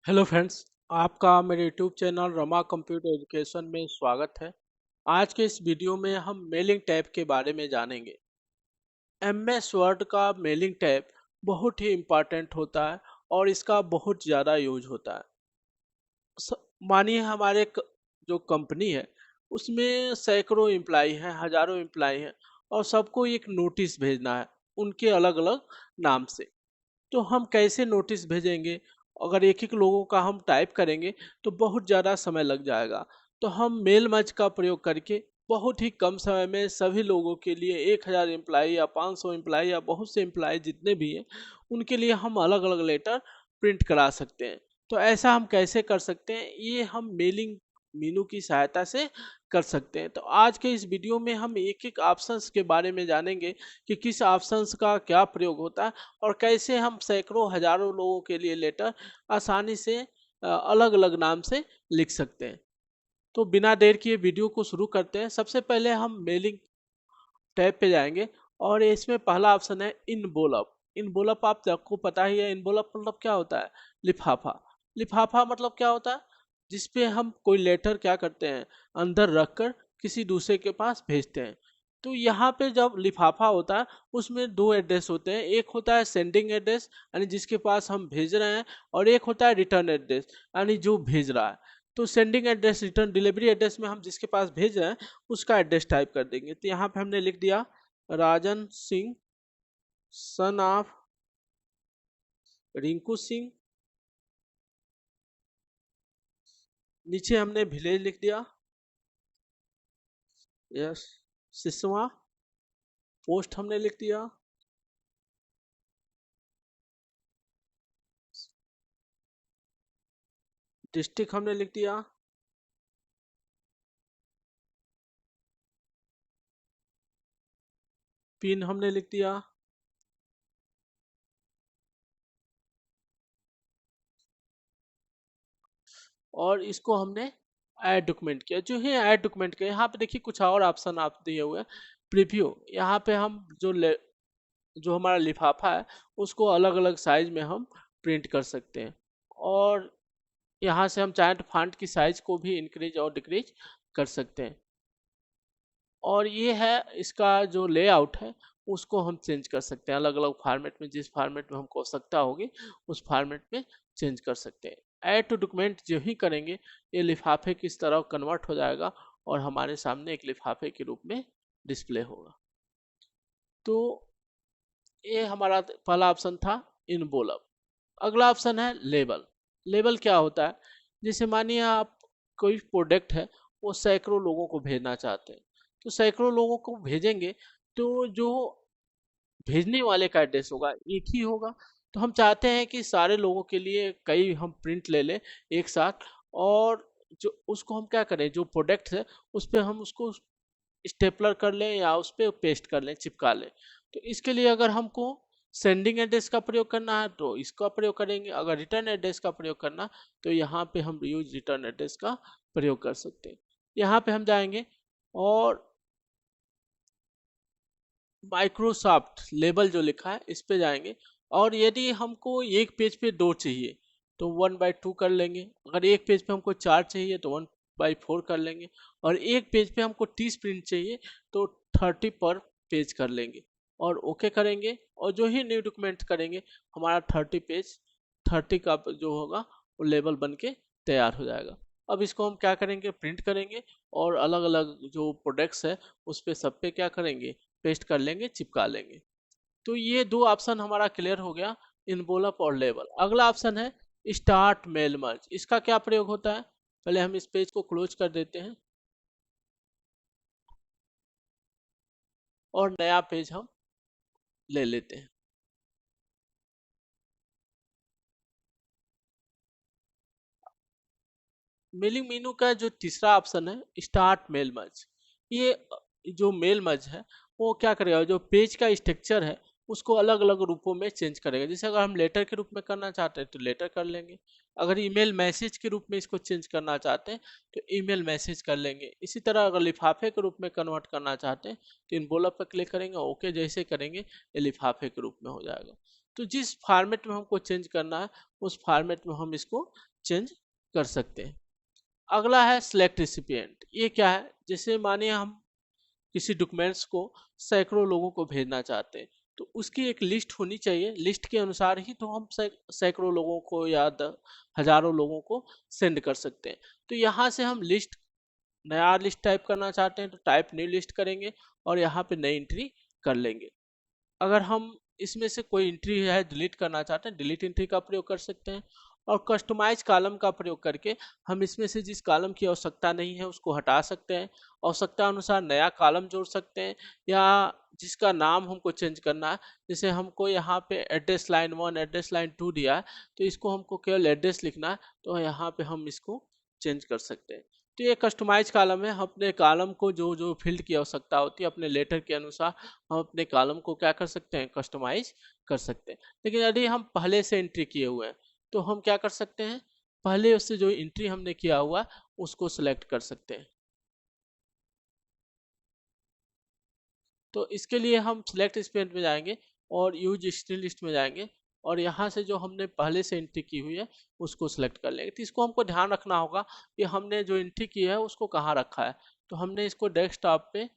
Hello friends. आपका मेरे YouTube channel Rama computer education में स्वागत है। आज के इस वीडियो में हम मेलिंग टैब के बारे में जानेंगे। एमएस वर्ड का मेलिंग टैब बहुत ही इम्पोर्टेंट होता है और इसका बहुत ज़्यादा यूज होता है। मानिए हमारे जो कंपनी है उसमें सैकड़ों एम्प्लाई हैं, हजारों एम्प्लाई हैं और सबको एक नोटिस भेजना है उनके अलग अलग नाम से। तो हम कैसे नोटिस भेजेंगे? अगर एक एक लोगों का हम टाइप करेंगे तो बहुत ज़्यादा समय लग जाएगा। तो हम मेल मर्ज का प्रयोग करके बहुत ही कम समय में सभी लोगों के लिए 1000 एम्प्लाई या 500 एम्प्लाई या बहुत से एम्प्लाई जितने भी हैं उनके लिए हम अलग अलग लेटर प्रिंट करा सकते हैं। तो ऐसा हम कैसे कर सकते हैं? ये हम मेलिंग मीनू की सहायता से कर सकते हैं। तो आज के इस वीडियो में हम एक एक ऑप्शंस के बारे में जानेंगे कि किस ऑप्शंस का क्या प्रयोग होता है और कैसे हम सैकड़ों हजारों लोगों के लिए लेटर आसानी से अलग अलग नाम से लिख सकते हैं। तो बिना देर किए वीडियो को शुरू करते हैं। सबसे पहले हम मेलिंग टैब पे जाएंगे और इसमें पहला ऑप्शन है इनवोलप। इनवोलप आप सबको पता ही है। इनवोलप मतलब क्या होता है? लिफाफा। लिफाफा मतलब क्या होता है? जिसपे हम कोई लेटर क्या करते हैं, अंदर रखकर किसी दूसरे के पास भेजते हैं। तो यहाँ पे जब लिफाफा होता है उसमें दो एड्रेस होते हैं। एक होता है सेंडिंग एड्रेस यानी जिसके पास हम भेज रहे हैं, और एक होता है रिटर्न एड्रेस यानी जो भेज रहा है। तो sending address, return delivery address में हम जिसके पास भेज रहे हैं उसका एड्रेस टाइप कर देंगे। तो यहाँ पे हमने लिख दिया राजन सिंह, सन ऑफ रिंकू सिंह। नीचे हमने विलेज लिख दिया, यस, सिसवा। पोस्ट हमने लिख दिया, डिस्ट्रिक्ट हमने लिख दिया, पिन हमने लिख दिया, और इसको हमने ऐड डॉक्यूमेंट किया। जो है ऐड डॉक्यूमेंट किया, यहाँ पे देखिए कुछ और ऑप्शन आप दिए हुए हैं। प्रीव्यू, यहाँ पे हम जो हमारा लिफाफा है उसको अलग अलग साइज में हम प्रिंट कर सकते हैं। और यहाँ से हम चाहें तो फॉन्ट की साइज को भी इंक्रीज और डिक्रीज कर सकते हैं। और ये है इसका जो लेआउट है उसको हम चेंज कर सकते हैं अलग अलग फॉर्मेट में। जिस फॉर्मेट में हमको आवश्यकता होगी उस फॉर्मेट में चेंज कर सकते हैं। ऐड टू डॉक्यूमेंट जो ही करेंगे ये लिफाफे की तरह कन्वर्ट हो जाएगा और हमारे सामने एक लिफाफे के रूप में डिस्प्ले होगा। तो ये हमारा पहला ऑप्शन था इनवोलप। अगला ऑप्शन है लेबल। लेबल क्या होता है? जैसे मानिए आप कोई प्रोडक्ट है वो सैकड़ों लोगों को भेजना चाहते हैं। तो सैकड़ों लोगों को भेजेंगे तो जो भेजने वाले का एड्रेस होगा एक ही होगा। तो हम चाहते हैं कि सारे लोगों के लिए कई हम प्रिंट ले लें एक साथ, और जो उसको हम क्या करें, जो प्रोडक्ट है उस पर हम उसको स्टेपलर कर लें या उस पर पेस्ट कर लें, चिपका लें। तो इसके लिए अगर हमको सेंडिंग एड्रेस का प्रयोग करना है तो इसका प्रयोग करेंगे। अगर रिटर्न एड्रेस का प्रयोग करना तो यहाँ पे हम यूज रिटर्न एड्रेस का प्रयोग कर सकते हैं। यहाँ पे हम जाएंगे और माइक्रोसॉफ्ट लेबल जो लिखा है इस पे जाएंगे। और यदि हमको एक पेज पे दो चाहिए तो 1/2 कर लेंगे। अगर एक पेज पे हमको 4 चाहिए तो 1/4 कर लेंगे। और एक पेज पे हमको 30 प्रिंट चाहिए तो 30 पर पेज कर लेंगे और ओके करेंगे। और जो ही न्यू डॉक्यूमेंट करेंगे हमारा 30 का जो होगा वो लेबल बन के तैयार हो जाएगा। अब इसको हम क्या करेंगे, प्रिंट करेंगे और अलग अलग जो प्रोडक्ट्स है उस पे सब पे क्या करेंगे, पेस्ट कर लेंगे, चिपका लेंगे। तो ये दो ऑप्शन हमारा क्लियर हो गया, इनवोलप और लेबल। अगला ऑप्शन है स्टार्ट मेल मर्ज। इसका क्या प्रयोग होता है? पहले हम इस पेज को क्लोज कर देते हैं और नया पेज हम ले लेते हैं। मेलिंग मेनू का जो तीसरा ऑप्शन है स्टार्ट मेल मर्ज। ये जो मेल मर्ज है वो क्या करेगा, जो पेज का स्ट्रक्चर है उसको अलग अलग रूपों में चेंज करेगा। जैसे अगर हम लेटर के रूप में करना चाहते हैं तो लेटर कर लेंगे। अगर ईमेल मैसेज के रूप में इसको चेंज करना चाहते हैं तो ईमेल मैसेज कर लेंगे। इसी तरह अगर लिफाफे के रूप में कन्वर्ट करना चाहते हैं तो इनवॉल्व पर क्लिक करेंगे, ओके जैसे करेंगे ये लिफाफे के रूप में हो जाएगा। तो जिस फॉर्मेट में हमको चेंज करना है उस फॉर्मेट में हम इसको चेंज कर सकते हैं। अगला है सिलेक्ट रिसिपिएंट। ये क्या है, जैसे मानिए हम किसी डॉक्यूमेंट्स को सैकड़ों लोगों को भेजना चाहते हैं, तो उसकी एक लिस्ट होनी चाहिए। लिस्ट के अनुसार ही तो हम सैकड़ों लोगों को या हजारों लोगों को सेंड कर सकते हैं। तो यहाँ से हम लिस्ट, नया लिस्ट टाइप करना चाहते हैं तो टाइप न्यू लिस्ट करेंगे और यहाँ पे नई एंट्री कर लेंगे। अगर हम इसमें से कोई एंट्री है डिलीट करना चाहते हैं, डिलीट एंट्री का प्रयोग कर सकते हैं। और कस्टमाइज कॉलम का प्रयोग करके हम इसमें से जिस कॉलम की आवश्यकता नहीं है उसको हटा सकते हैं, आवश्यकता अनुसार नया कॉलम जोड़ सकते हैं, या जिसका नाम हमको चेंज करना है, जैसे हमको यहाँ पे एड्रेस लाइन 1 एड्रेस लाइन 2 दिया है, तो इसको हमको केवल एड्रेस लिखना है, तो यहाँ पे हम इसको चेंज कर सकते हैं। तो ये कस्टमाइज कॉलम है। हम अपने कॉलम को जो जो फील्ड की आवश्यकता होती है अपने लेटर के अनुसार हम अपने कॉलम को क्या कर सकते हैं, कस्टमाइज कर सकते हैं। लेकिन यदि हम पहले से एंट्री किए हुए हैं तो हम क्या कर सकते हैं, पहले उससे जो एंट्री हमने किया हुआ उसको सिलेक्ट कर सकते हैं। तो इसके लिए हम सिलेक्ट स्पेंट में जाएंगे और यूज हिस्ट्री लिस्ट में जाएंगे और यहाँ से जो हमने पहले से एंट्री की हुई है उसको सिलेक्ट कर लेंगे। तो इसको हमको ध्यान रखना होगा कि हमने जो एंट्री की है उसको कहाँ रखा है। तो हमने इसको डेस्कटॉप पे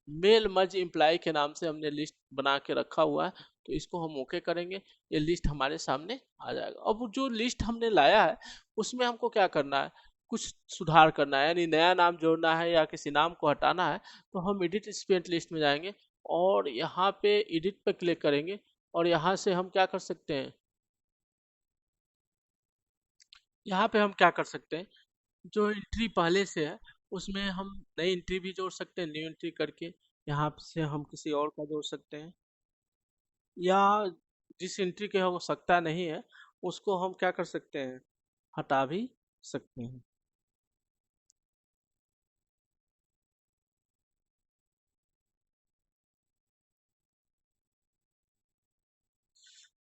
मेल मर्ज इम्प्लाई के नाम से हमने लिस्ट बना के रखा हुआ है, तो इसको हम ओके करेंगे, ये लिस्ट हमारे सामने आ जाएगा। अब जो लिस्ट हमने लाया है उसमें हमको क्या करना है, कुछ सुधार करना है, यानी नया नाम जोड़ना है या किसी नाम को हटाना है, तो हम एडिट स्पेंट लिस्ट में जाएंगे और यहाँ पे एडिट पे क्लिक करेंगे और यहाँ से हम क्या कर सकते हैं, यहाँ पे हम क्या कर सकते हैं, जो एंट्री पहले से है उसमें हम नई एंट्री भी जोड़ सकते हैं, न्यू एंट्री करके यहाँ से हम किसी और का जोड़ सकते हैं, या जिस एंट्री की आवश्यकता नहीं है उसको हम क्या कर सकते हैं, हटा भी सकते हैं।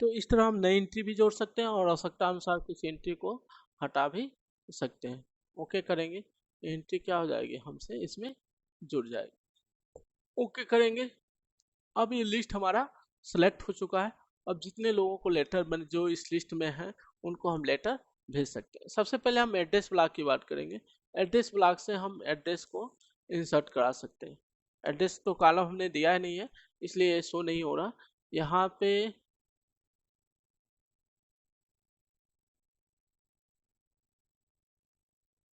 तो इस तरह हम नई एंट्री भी जोड़ सकते हैं और आवश्यकता अनुसार किसी एंट्री को हटा भी सकते हैं। ओके करेंगे, एंट्री क्या हो जाएगी हमसे इसमें जुड़ जाएगी। ओके करेंगे। अब ये लिस्ट हमारा सेलेक्ट हो चुका है। अब जितने लोगों को लेटर बन जो इस लिस्ट में हैं उनको हम लेटर भेज सकते हैं। सबसे पहले हम एड्रेस ब्लॉक की बात करेंगे। एड्रेस ब्लॉक से हम एड्रेस को इंसर्ट करा सकते हैं। एड्रेस तो कॉलम हमने दिया ही नहीं है इसलिए ये शो नहीं हो रहा। यहाँ पे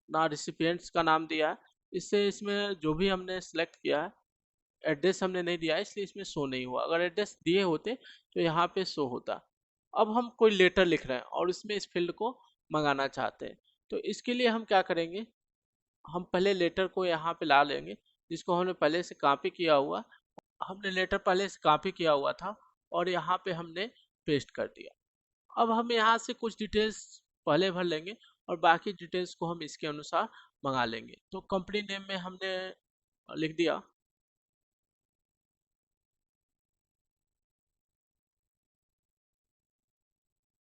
ना रिसिपिएंट्स का नाम दिया है, इससे इसमें जो भी हमने सेलेक्ट किया है एड्रेस हमने नहीं दिया है इसलिए इसमें शो नहीं हुआ। अगर एड्रेस दिए होते तो यहाँ पे शो होता। अब हम कोई लेटर लिख रहे हैं और इसमें इस फील्ड को मंगाना चाहते हैं, तो इसके लिए हम क्या करेंगे, हम पहले लेटर को यहाँ पे ला लेंगे जिसको हमने पहले से कॉपी किया हुआ, हमने लेटर पहले से कॉपी किया हुआ था और यहाँ पे हमने पेस्ट कर दिया। अब हम यहाँ से कुछ डिटेल्स पहले भर लेंगे और बाकी डिटेल्स को हम इसके अनुसार मंगा लेंगे। तो कंपनी नेम में हमने लिख दिया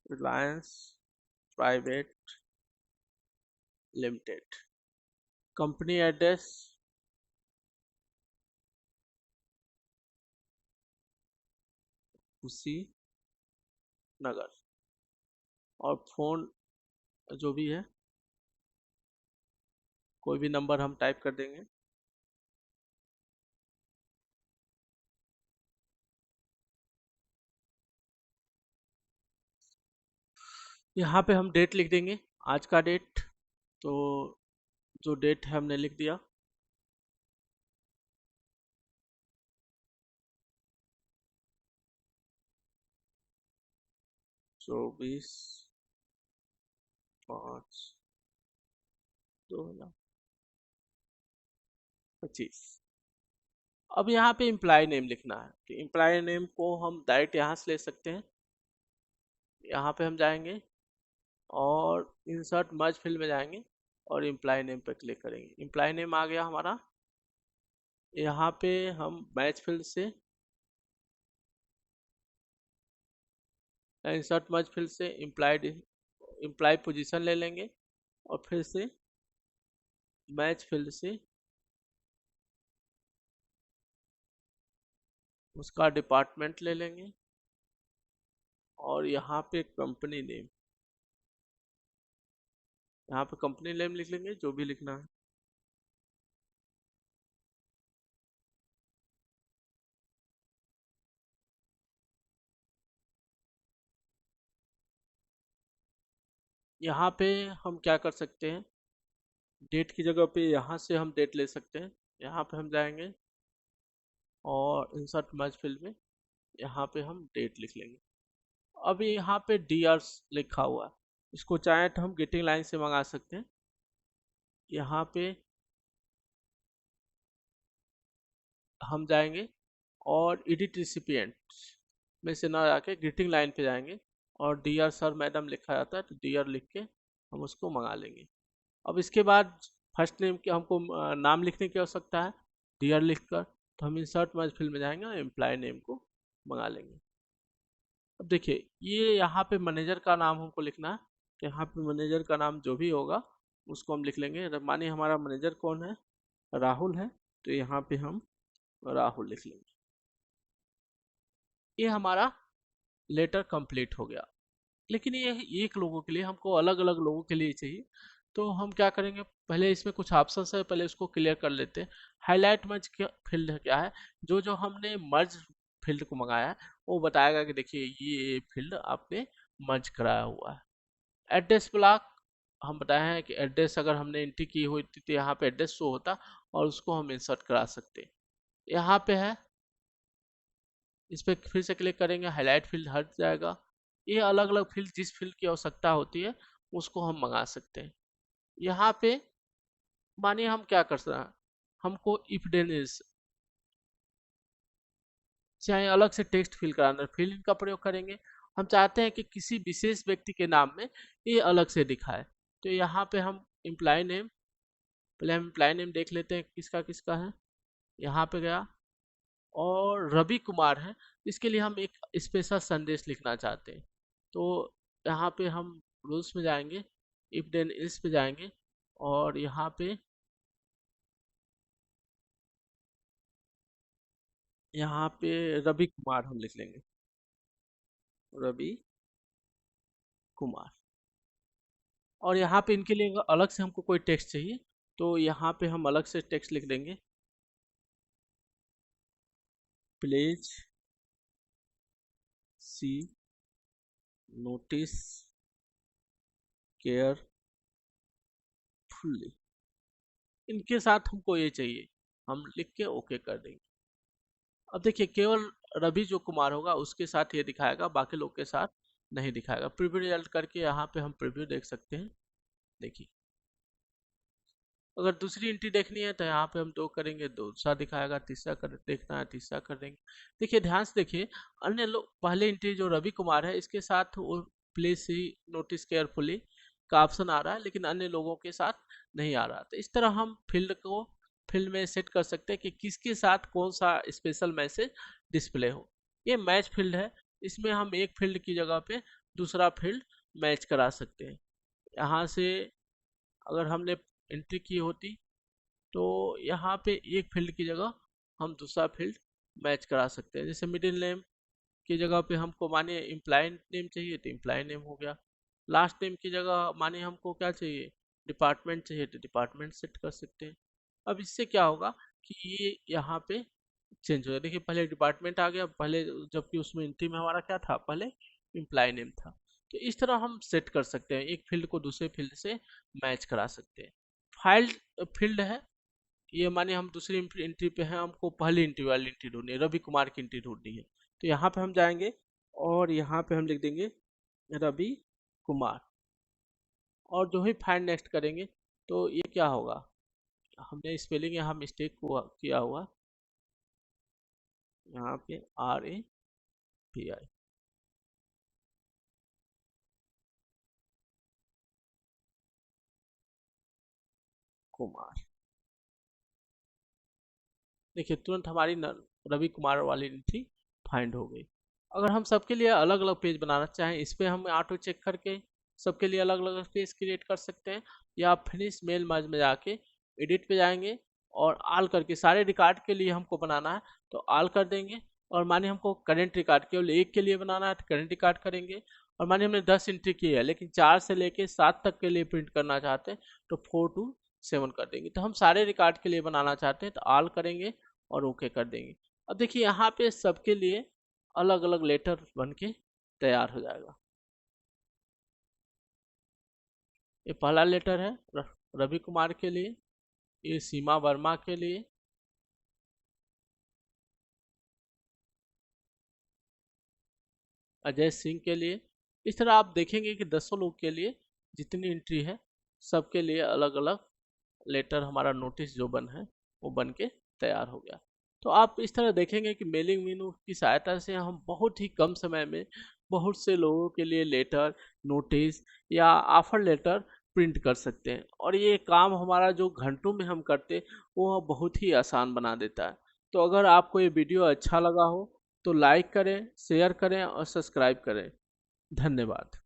Reliance private limited. Company address उसी नगर, और फोन जो भी है कोई भी नंबर हम टाइप कर देंगे। यहाँ पे हम डेट लिख देंगे, आज का डेट। तो जो डेट है हमने लिख दिया। 24/5/2025। अब यहाँ पे इम्प्लाई नेम लिखना है, तो इम्प्लाई नेम को हम डायरेक्ट यहाँ से ले सकते हैं। यहाँ पे हम जाएंगे और इंसर्ट मर्ज फील्ड में जाएंगे और इम्प्लाई नेम पे क्लिक करेंगे। इम्प्लाई नेम आ गया हमारा। यहाँ पे हम मैच फील्ड से इंसर्ट मर्ज फील्ड से इम्प्लाई पोजीशन ले लेंगे और फिर से मैच फील्ड से उसका डिपार्टमेंट ले लेंगे और यहाँ पे कंपनी नेम, यहाँ पे कंपनी नेम लिख लेंगे जो भी लिखना है। यहाँ पे हम क्या कर सकते हैं, डेट की जगह पे यहाँ से हम डेट ले सकते हैं। यहाँ पे हम जाएंगे और इंसर्ट मैच फील्ड में यहाँ पे हम डेट लिख लेंगे। अभी यहाँ पे डीआर लिखा हुआ है, इसको चाहे तो हम गेटिंग लाइन से मंगा सकते हैं। यहाँ पे हम जाएंगे और एडिट रिसिपिएंट्स में से ना जाके ग्रीटिंग लाइन पे जाएंगे और डियर सर मैडम लिखा जाता है तो डियर लिख के हम उसको मंगा लेंगे। अब इसके बाद फर्स्ट नेम के हमको नाम लिखने की आवश्यकता है, डियर लिखकर, तो हम इंसर्ट मैच फील्ड में जाएंगे और एम्प्लॉय नेम को मंगा लेंगे। अब देखिए ये यहाँ पे मैनेजर का नाम हमको लिखना है, तो यहाँ पे मैनेजर का नाम जो भी होगा उसको हम लिख लेंगे। मानिए हमारा मैनेजर कौन है, राहुल है, तो यहाँ पे हम राहुल लिख लेंगे। ये हमारा लेटर कंप्लीट हो गया। लेकिन ये एक लोगों के लिए, हमको अलग अलग लोगों के लिए चाहिए, तो हम क्या करेंगे, पहले इसमें कुछ ऑप्शंस है, पहले उसको क्लियर कर लेते हैं। हाईलाइट मर्ज फील्ड क्या है, जो जो हमने मर्ज फील्ड को मंगाया है वो बताएगा कि देखिए ये फील्ड आपने मर्ज कराया हुआ है। एड्रेस ब्लॉक, हम बताए हैं कि एड्रेस अगर हमने एंट्री की हुई थी तो यहाँ पे एड्रेस शो होता और उसको हम इंसर्ट करा सकते हैं। यहाँ पे है, इस पर फिर से क्लिक करेंगे, हाईलाइट फील्ड हट जाएगा। ये अलग अलग फील्ड, जिस फील्ड की आवश्यकता होती है उसको हम मंगा सकते हैं। यहाँ पे मानिए हम क्या कर सकते हैं, हमको इफ देन एल्स चाहे अलग से टेक्स्ट फिल कराना, फिल इन का प्रयोग करेंगे। हम चाहते हैं कि किसी विशेष व्यक्ति के नाम में ये अलग से दिखाए, तो यहाँ पे हम इम्प्लाई नेम, पहले हम इम्प्लाई नेम देख लेते हैं किसका किसका है। यहाँ पे गया और रवि कुमार है, इसके लिए हम एक स्पेशल संदेश लिखना चाहते हैं। तो यहाँ पे हम रूल्स में जाएंगे, इफ देन इल्स पे जाएंगे और यहाँ पे रवि कुमार हम लिख लेंगे, रवि कुमार। और यहाँ पे इनके लिए अलग से हमको कोई टेक्स्ट चाहिए, तो यहाँ पे हम अलग से टेक्स्ट लिख देंगे, प्लीज सी नोटिस केयरफुली। इनके साथ हमको ये चाहिए, हम लिख के ओके कर देंगे। अब देखिए केवल रवि जो कुमार होगा उसके साथ ये दिखाएगा, बाकी लोग के साथ नहीं दिखाएगा। प्रीव्यू रिजल्ट करके यहाँ पे हम प्रीव्यू देख सकते हैं। देखिए अगर दूसरी एंट्री देखनी है तो यहाँ पे हम दो करेंगे, दूसरा दिखाएगा, तीसरा कर देखना है तीसरा कर देंगे। देखिए ध्यान से देखिए, अन्य लोग, पहले एंट्री जो रवि कुमार है इसके साथ वो प्लीज ही नोटिस केयरफुली का ऑप्शन आ रहा है, लेकिन अन्य लोगों के साथ नहीं आ रहा। तो इस तरह हम फील्ड में सेट कर सकते हैं कि किसके साथ कौन सा स्पेशल मैसेज डिस्प्ले हो। ये मैच फील्ड है, इसमें हम एक फील्ड की जगह पे दूसरा फील्ड मैच करा सकते हैं। यहाँ से अगर हमने एंट्री की होती तो यहाँ पे एक फील्ड की जगह हम दूसरा फील्ड मैच करा सकते हैं। जैसे मिडिल नेम की जगह पे हमको मानिए इम्प्लाई नेम चाहिए तो इम्प्लाई नेम हो गया। लास्ट नेम की जगह मानिए हमको क्या चाहिए, डिपार्टमेंट चाहिए तो डिपार्टमेंट सेट कर सकते हैं। अब इससे क्या होगा कि ये यहाँ पे चेंज हो गया। देखिए पहले डिपार्टमेंट आ गया, पहले जबकि उसमें एंट्री में हमारा क्या था, पहले इम्प्लाई नेम था। तो इस तरह हम सेट कर सकते हैं, एक फील्ड को दूसरे फील्ड से मैच करा सकते हैं। फाइल फील्ड है, ये माने हम दूसरी एंट्री पे हैं, हमको पहली एंट्री वाली एंट्री ढूंढनी है, रवि कुमार की एंट्री ढूंढनी है। तो यहाँ पे हम जाएंगे और यहाँ पे हम लिख देंगे रवि कुमार, और जो ही फाइंड नेक्स्ट करेंगे तो ये क्या होगा, हमने स्पेलिंग यहाँ मिस्टेक किया हुआ, यहाँ पे RAPI कुमार। देखिए तुरंत हमारी रवि कुमार वाली एंट्री फाइंड हो गई। अगर हम सबके लिए अलग अलग पेज बनाना चाहें, इस पर हम ऑटो चेक करके सबके लिए अलग अलग पेज क्रिएट कर सकते हैं, या फिनिश मेल मर्ज में जाके एडिट पे जाएंगे और आल करके सारे रिकॉर्ड के लिए हमको बनाना है तो आल कर देंगे। और माने हमको करेंट रिकॉर्ड केवल एक के लिए बनाना है तो करेंट रिकॉर्ड करेंगे। और माने हमने 10 एंट्री की है लेकिन 4 से लेके 7 तक के लिए प्रिंट करना चाहते हैं तो 4 to 7 कर देंगे। तो हम सारे रिकॉर्ड के लिए बनाना चाहते हैं तो ऑल करेंगे और ओके कर देंगे। अब देखिए यहाँ पे सबके लिए अलग अलग लेटर बन के तैयार हो जाएगा। ये पहला लेटर है रवि कुमार के लिए, ये सीमा वर्मा के लिए, अजय सिंह के लिए। इस तरह आप देखेंगे कि 10 लोग के लिए जितनी एंट्री है सबके लिए अलग अलग लेटर हमारा नोटिस जो बन है वो बन के तैयार हो गया। तो आप इस तरह देखेंगे कि मेलिंग मेनू की सहायता से हम बहुत ही कम समय में बहुत से लोगों के लिए लेटर, नोटिस या ऑफर लेटर प्रिंट कर सकते हैं और ये काम हमारा जो घंटों में हम करते वो बहुत ही आसान बना देता है। तो अगर आपको ये वीडियो अच्छा लगा हो तो लाइक करें, शेयर करें और सब्सक्राइब करें। धन्यवाद।